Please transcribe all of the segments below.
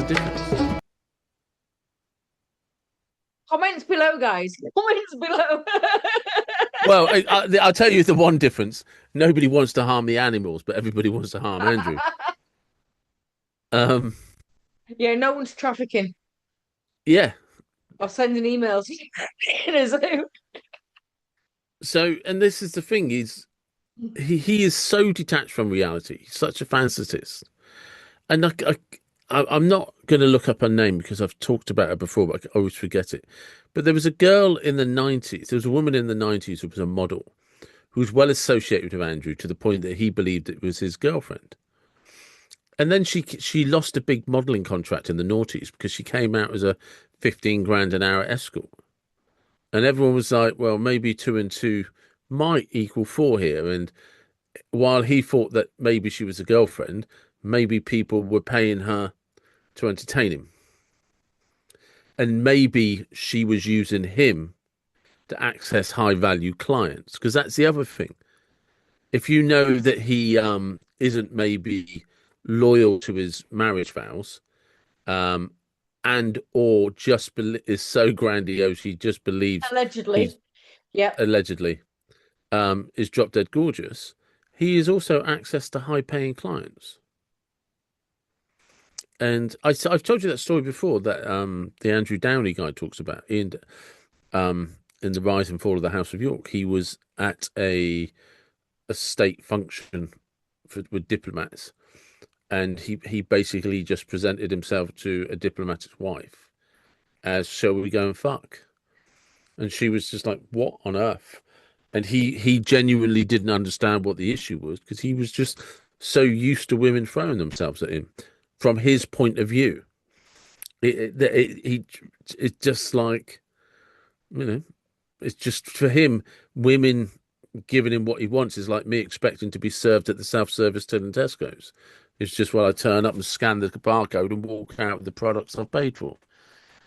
difference? Comments below, guys. Comments below. Well, I'll tell you the one difference. Nobody wants to harm the animals, but everybody wants to harm Andrew. Um, Yeah, no one's trafficking yeah. or sending emails. So, and this is the thing: he is so detached from reality. He's such a fantasist, and I'm not going to look up her name because I've talked about her before, but I always forget it. But there was a girl in the 90s. There was a woman in the 90s who was a model who was well associated with Andrew to the point that he believed it was his girlfriend. And then she lost a big modelling contract in the noughties because she came out as a 15 grand an hour escort. And everyone was like, well, maybe two and two might equal four here. And while he thought that maybe she was a girlfriend, maybe people were paying her to entertain him. And maybe she was using him to access high value clients. Because that's the other thing. If you know that he isn't maybe loyal to his marriage vows, um, and or is so grandiose he just believes he's Allegedly. Yep. allegedly is drop dead gorgeous, he is also access to high paying clients. And I've told you that story before that the Andrew Downey guy talks about in the Rise and Fall of the House of York. He was at a state function with diplomats, and he basically just presented himself to a diplomat's wife as, shall we go and fuck? And she was just like, what on earth? And he genuinely didn't understand what the issue was because he was just so used to women throwing themselves at him from his point of view. It's just like, you know, it's just for him, women giving him what he wants is like me expecting to be served at the self-service till in Tesco's. It's just, well, I turn up and scan the barcode and walk out with the products I've paid for.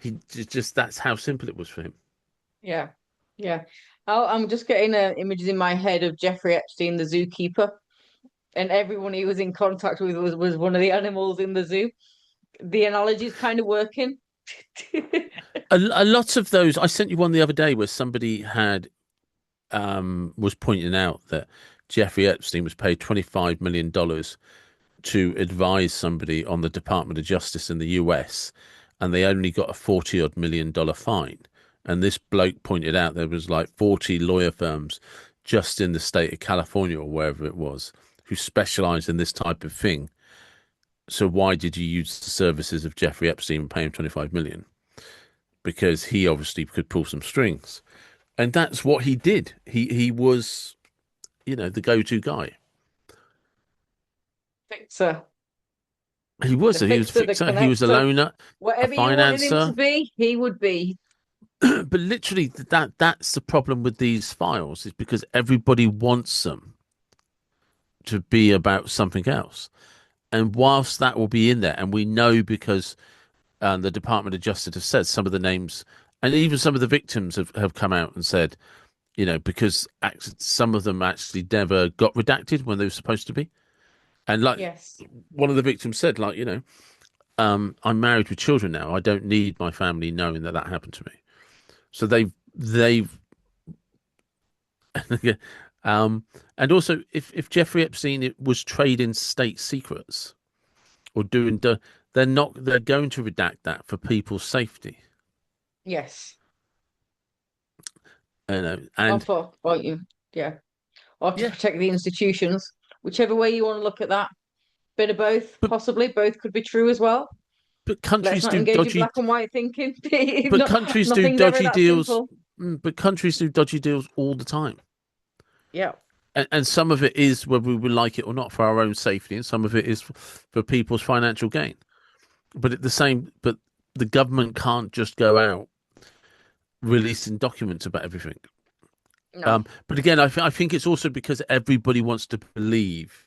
He just, that's how simple it was for him. Yeah. Yeah. I'm just getting images in my head of Jeffrey Epstein, the zookeeper, and everyone he was in contact with was one of the animals in the zoo. The analogy is kind of working. A lot of those, I sent you one the other day where somebody had was pointing out that Jeffrey Epstein was paid $25 million to advise somebody on the Department of Justice in the US, and they only got a 40 odd $1 million fine. And this bloke pointed out there was like 40 lawyer firms just in the state of California or wherever it was who specialize in this type of thing. So why did you use the services of Jeffrey Epstein and pay him 25 million? Because he obviously could pull some strings. And that's what he did. He was, the go-to guy. Fixer. He was. The He was a fixer, the fixer. He was a connector. loner, a Whatever you wanted him to financer. be, he would be. But literally, that's the problem with these files is because everybody wants them to be about something else. And whilst that will be in there, and we know because the Department of Justice has said some of the names, and even some of the victims have come out and said, because some of them actually never got redacted when they were supposed to be. And like Yes. one of the victims said, like, I'm married with children now. I don't need my family knowing that happened to me. So they've um and also if Jeffrey Epstein was trading state secrets or they're going to redact that for people's safety. Yes. Or And for you. Yeah. Or to yeah, protect the institutions. Whichever way you want to look at that. Bit of both, but possibly. Both could be true as well. but Let's countries not do engage in dodgy black and white thinking. but countries do Nothing's ever dodgy that deals. simple. But countries do dodgy deals all the time. Yeah. And some of it is whether we would like it or not for our own safety, and some of it is for people's financial gain. But the government can't just go out releasing documents about everything. No. But again, I think it's also because everybody wants to believe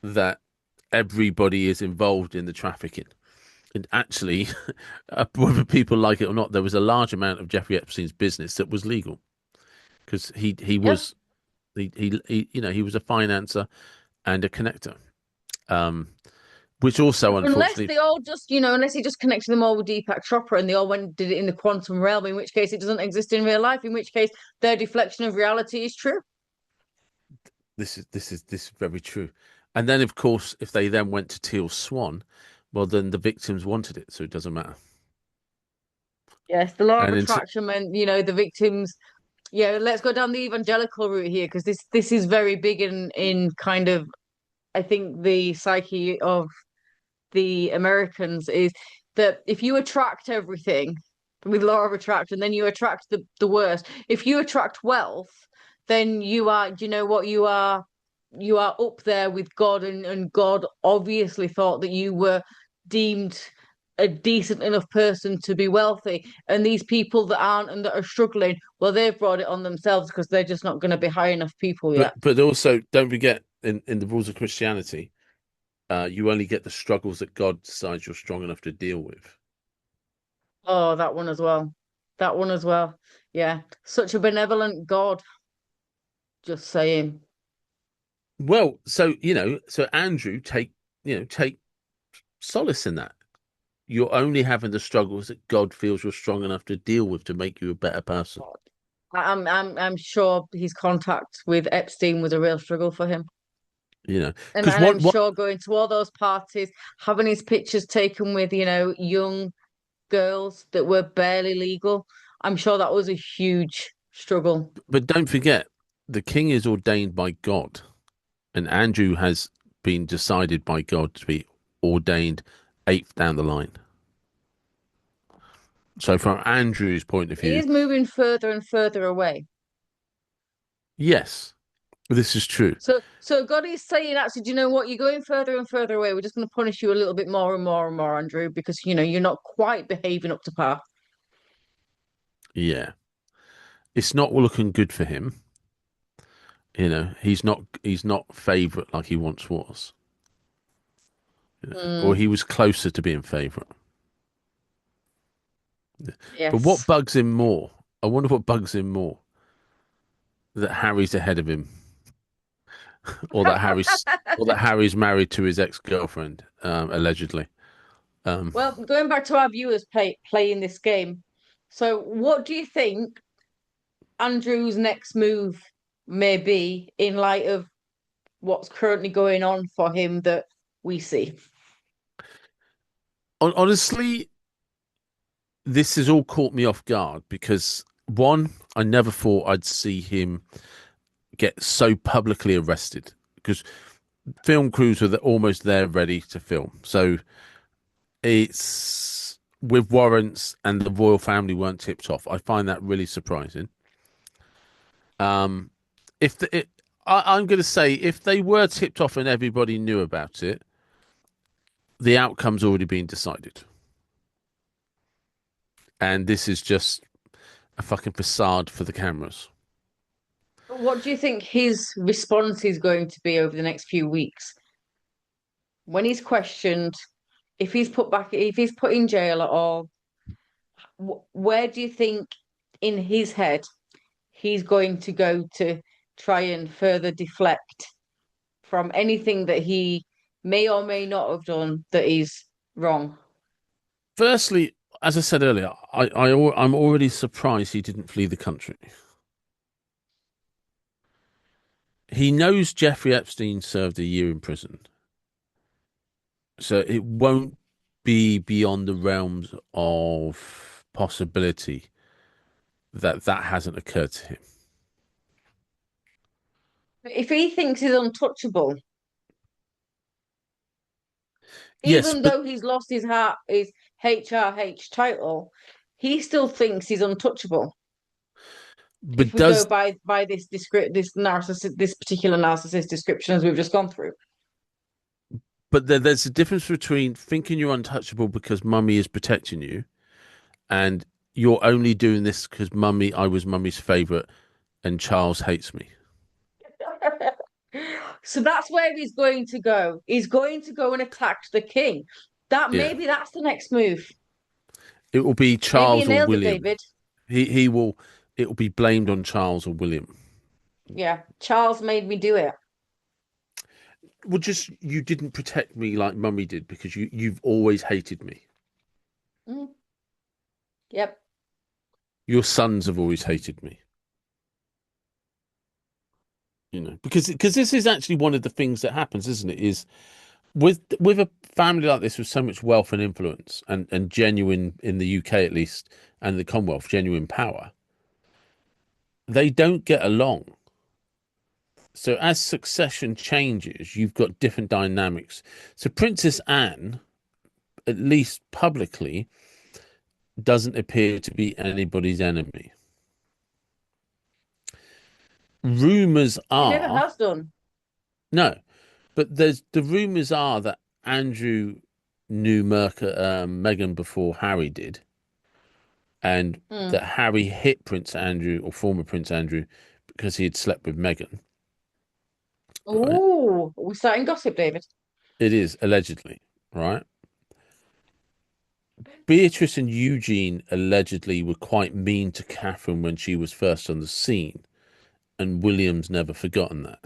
that everybody is involved in the trafficking. And actually, whether people like it or not, there was a large amount of Jeffrey Epstein's business that was legal because he Yeah. was he was a financer and a connector. Um, which also, Unless unfortunately, they all just, unless he just connected them all with Deepak Chopra and they all went and did it in the quantum realm, in which case it doesn't exist in real life, in which case their deflection of reality is true. this is very true. And then, of course, if they then went to Teal Swan, well, then the victims wanted it, so it doesn't matter. Yes, the law of And into, attraction meant, the victims. Yeah, let's go down the evangelical route here because this is very big in kind of I think the psyche of the Americans is that if you attract everything with law of attraction, then you attract the worst. If you attract wealth, then you are, do you know what you are up there with God, and God obviously thought that you were deemed a decent enough person to be wealthy. And these people that aren't and that are struggling, well, they've brought it on themselves because they're just not going to be high enough people yet. but also don't forget in the rules of Christianity, you only get the struggles that God decides you're strong enough to deal with. Oh, that one as well. That one as well. Yeah. Such a benevolent God, just saying. Well, so so Andrew, take solace in that. You're only having the struggles that God feels you're strong enough to deal with to make you a better person. I'm sure his contact with Epstein was a real struggle for him. And Because and I'm what sure going to all those parties, having his pictures taken with, young girls that were barely legal, I'm sure that was a huge struggle. but don't forget, the king is ordained by God, and Andrew has been decided by God to be ordained eighth down the line. So from Andrew's point of He view, is moving further and further away. yes, this is true. So God is saying, actually, do you know what? You're going further and further away. We're just going to punish you a little bit more and more and more, Andrew, because you're not quite behaving up to par. Yeah, it's not looking good for him. He's not favorite like he once was, or Mm, he was closer to being favorite. But what yes. bugs him more? I wonder what bugs him more, that Harry's ahead of him, or that Harry's married to his ex-girlfriend, allegedly. Um, Well, going back to our viewers playing this game. So, what do you think Andrew's next move may be in light of what's currently going on for him that we see? Honestly, this has all caught me off guard because one, I never thought I'd see him get so publicly arrested because film crews were almost there ready to film. So it's with warrants and the royal family weren't tipped off. I find that really surprising. Um, if I'm going to say if they were tipped off and everybody knew about it, the outcome's already been decided, and this is just a fucking facade for the cameras. What do you think his response is going to be over the next few weeks when he's questioned? If he's put in jail at all, where do you think in his head he's going to go to try and further deflect from anything that he may or may not have done that is wrong? Firstly, as I said earlier, I'm already surprised he didn't flee the country. He knows Jeffrey Epstein served a year in prison, so it won't be beyond the realms of possibility that that hasn't occurred to him. If he thinks he's untouchable, Yes, even though he's lost his HRH title, he still thinks he's untouchable. If but we go does by this particular narcissist description as we've just gone through. there's a difference between thinking you're untouchable because mummy is protecting you, and you're only doing this because I was mummy's favorite, and Charles hates me. So that's where he's going to go. He's going to go and attack the king. That Yeah, maybe that's the next move. it will be Maybe you Charles or nailed it, William. David. He will. It will be blamed on Charles or William. Yeah, Charles made me do it. well, just you didn't protect me like mummy did because you've always hated me. Mm, yep. Your sons have always hated me. Because this is actually one of the things that happens, isn't it? Is with a family like this with so much wealth and influence and genuine in the UK at least and the Commonwealth genuine power, they don't get along. So as succession changes, you've got different dynamics. So Princess Anne, at least publicly, doesn't appear to be anybody's enemy. Rumors She never are has done. no, but there's the rumors are that Andrew knew Meghan before Harry did, and that Mm. Harry hit Prince Andrew or former Prince Andrew because he had slept with Meghan. Right? Oh, we're starting gossip, David. It is allegedly, right? Beatrice and Eugene allegedly were quite mean to Catherine when she was first on the scene, and William's never forgotten that.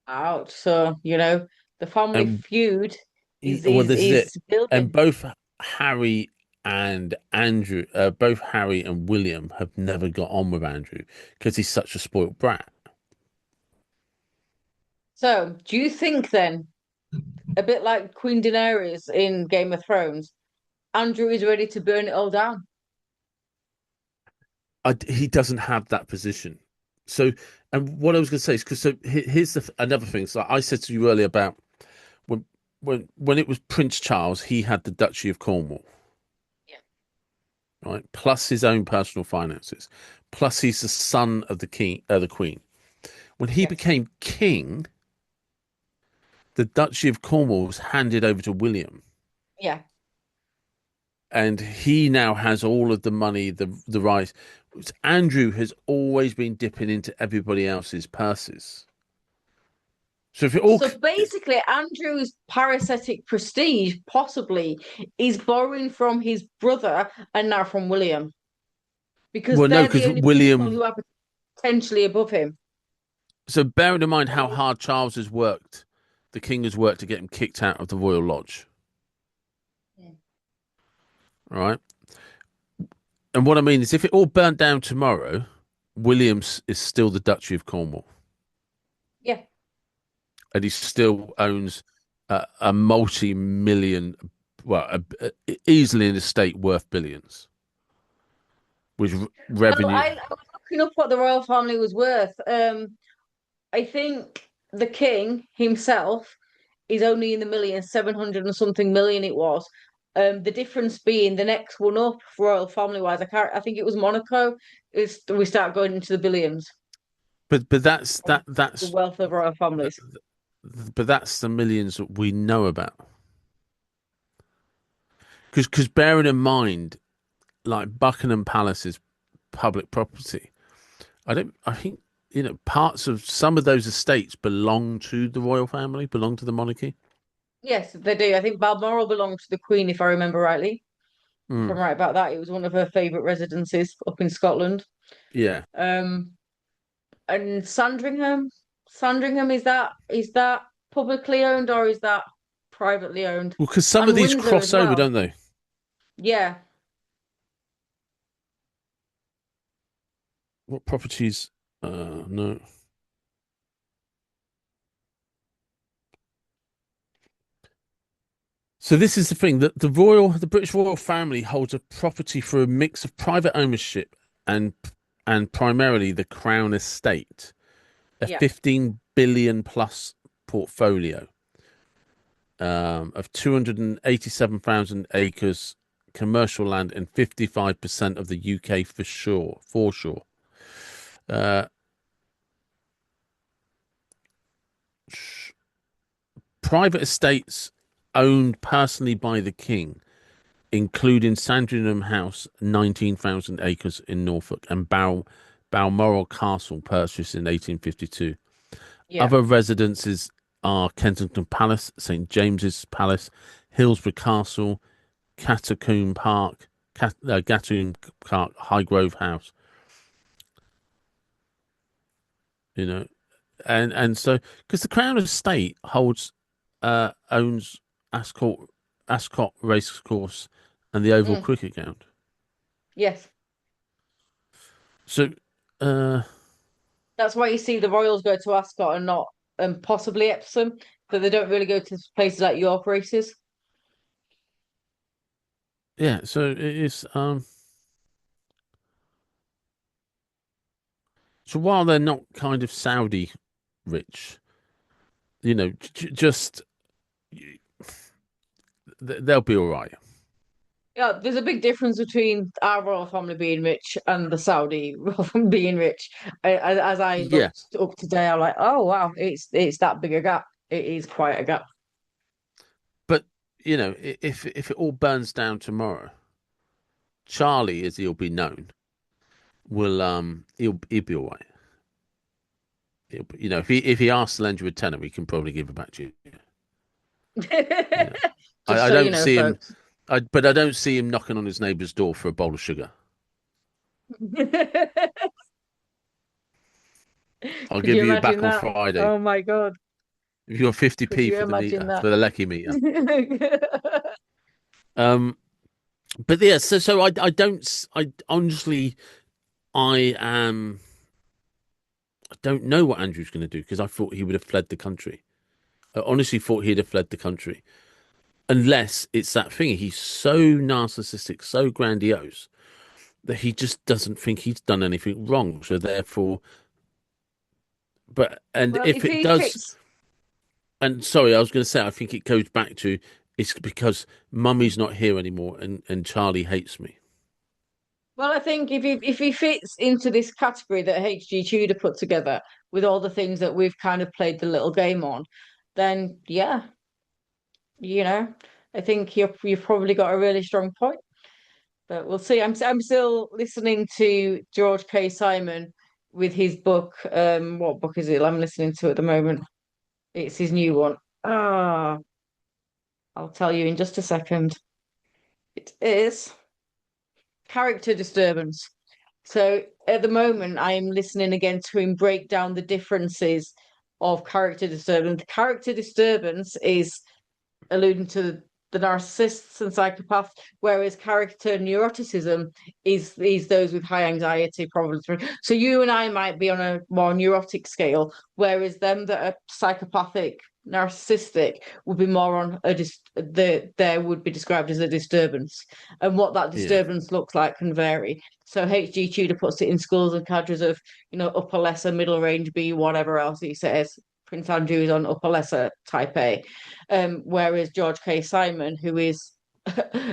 Ouch. So, the family And feud is well, is this is it. is And building. both Harry and Andrew, both Harry and William have never got on with Andrew because he's such a spoilt brat. So, do you think then, a bit like Queen Daenerys in Game of Thrones, Andrew is ready to burn it all down? He doesn't have that position. So, and what I was going to say is because here's another thing. So I said to you earlier about when when it was Prince Charles, he had the Duchy of Cornwall, Yeah. right? Plus his own personal finances. Plus he's the son of the Queen. When he Yes. became king, the Duchy of Cornwall was handed over to William, Yeah. and he now has all of the money, the rights. Andrew has always been dipping into everybody else's purses. So if it all, So basically, Andrew's parasitic prestige possibly is borrowing from his brother and now from William because well, no, they're the because only people William. who are potentially above him. So bearing in mind how hard Charles has worked, the king has worked to get him kicked out of the royal lodge, right? And what I mean is, if it all burnt down tomorrow, Williams is still the Duchy of Cornwall, Yeah. and he still owns a multi-million, well, easily an estate worth billions with Well, revenue. I was looking up what the royal family was worth. I think the king himself is only in the millions, 700 and something million it was. The difference being the next one up, royal family wise, I think it was Monaco, is we start going into the billions But that's of that the that's wealth of royal families. but that's the millions that we know about. Because bearing in mind, like Buckingham Palace is public property. I think parts of some of those estates belong to the royal family, belong to the monarchy. Yes, they do. I think Balmoral belonged to the Queen, if I remember rightly. If I'm Mm, right about that, it was one of her favourite residences up in Scotland. yeah. Um, and Sandringham is that publicly owned or is that privately owned? Well, because some of And these Windsor as cross over, well. don't they? Yeah. What properties? No. So this is the thing that the British royal family holds a property for a mix of private ownership and and primarily the Crown estate, a Yeah. 15 billion plus portfolio of 287,000 acres commercial land and 55% of the UK foreshore. Uh, Private estates owned personally by the king, including Sandringham House, 19,000 acres in Norfolk, and Balmoral Castle, purchased in 1852. Yeah. Other residences are Kensington Palace, St James's Palace, Hillsborough Castle, Gatun Park, Highgrove House. You know, and so because the Crown Estate owns Ascot Ascot Racecourse and the Oval Mm, Cricket Ground. yes. So, uh, That's why you see the Royals go to Ascot and not possibly Epsom, but they don't really go to places like York races. yeah. So it is. So while they're not kind of Saudi rich, just they'll be all right. Yeah, there's a big difference between our royal family being rich and the Saudi royal family being rich. As I Yeah, looked up today, I'm like, oh wow, it's that big a gap. It is quite a gap. but if it all burns down tomorrow, Charlie, as he'll be known, will he'll be all right. If he asks to lend you a tenner, we can probably give it back to you. You know, I, Just I so you don't know, see him. folks. But I don't see him knocking on his neighbour's door for a bowl of sugar. I'll Could give you you imagine back on that? Friday. Oh my God. If you're Could 50p you for the imagine meter that? for the lecky meter. Um, but yeah, so I don't I honestly I don't know what Andrew's going to do because I thought he would have fled the country. I honestly thought he'd have fled the country unless it's that thing. He's so narcissistic, so grandiose that he just doesn't think he's done anything wrong. So therefore, and Well, if if it he does, fits, and sorry, I was going to say, I think it goes back to it's because Mummy's not here anymore, and Charlie hates me. well, I think if he fits into this category that HG Tudor put together with all the things that we've kind of played the little game on, then yeah, you know, I think you've probably got a really strong point. But we'll see. I'm still listening to George K. Simon with his book. What book is it I'm listening to at the moment? It's his new one. Ah, I'll tell you in just a second. It is Character Disturbance. So at the moment, I am listening again to him break down the differences of character disturbance. Character disturbance is alluding to the narcissists and psychopaths, whereas character neuroticism is those with high anxiety problems. So you and I might be on a more neurotic scale, whereas them that are psychopathic, narcissistic would be more on there would be described as a disturbance, and what that Yeah, disturbance looks like can vary. So HG Tudor puts it in schools and cadres of upper lesser, middle range B, whatever else he says. Prince Andrew is on upper lesser type A. Whereas George K. Simon, who is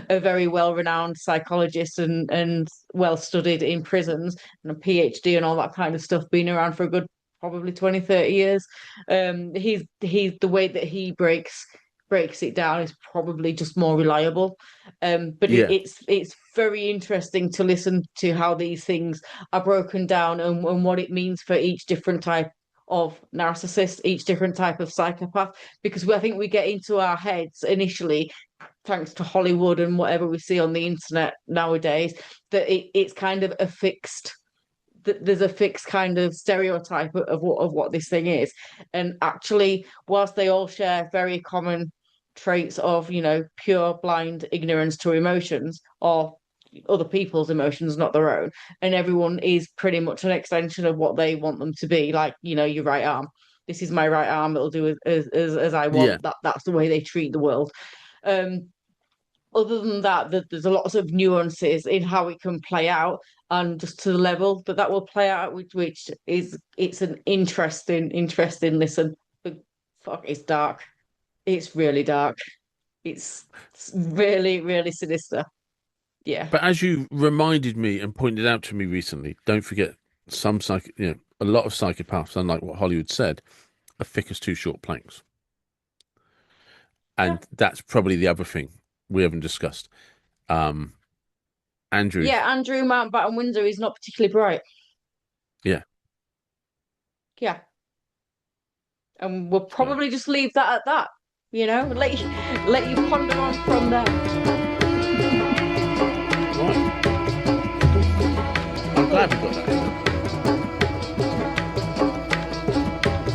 a very well-renowned psychologist and well-studied in prisons and a PhD and all that kind of stuff, been around for a good probably 20, 30 years. He's the way that he breaks it down is probably just more reliable. But yeah, it's very interesting to listen to how these things are broken down and what it means for each different type of narcissist, each different type of psychopath, because I think we get into our heads initially, thanks to Hollywood and whatever we see on the internet nowadays, that it's kind of a fixed there's a fixed kind of stereotype of what this thing is. And actually, whilst they all share very common traits of, pure blind ignorance to emotions or other people's emotions, not their own, and everyone is pretty much an extension of what they want them to be, like, your right arm. This is my right arm, it'll do as I yeah. want. That's the way they treat the world. Um, other than that, there's a lots of nuances in how it can play out and just to the level that will play out, which is it's an interesting listen. But fuck, it's dark. It's really dark. It's really, really sinister. Yeah. But as you reminded me and pointed out to me recently, don't forget a lot of psychopaths, unlike what Hollywood said, are thick as two short planks. Yeah. And that's probably the other thing we haven't discussed. Um, Andrew, Yeah, Andrew Mountbatten Windsor is not particularly bright. yeah. Yeah. And we'll So, probably just leave that at that. Let you ponder on from there. right. I'm glad we got that.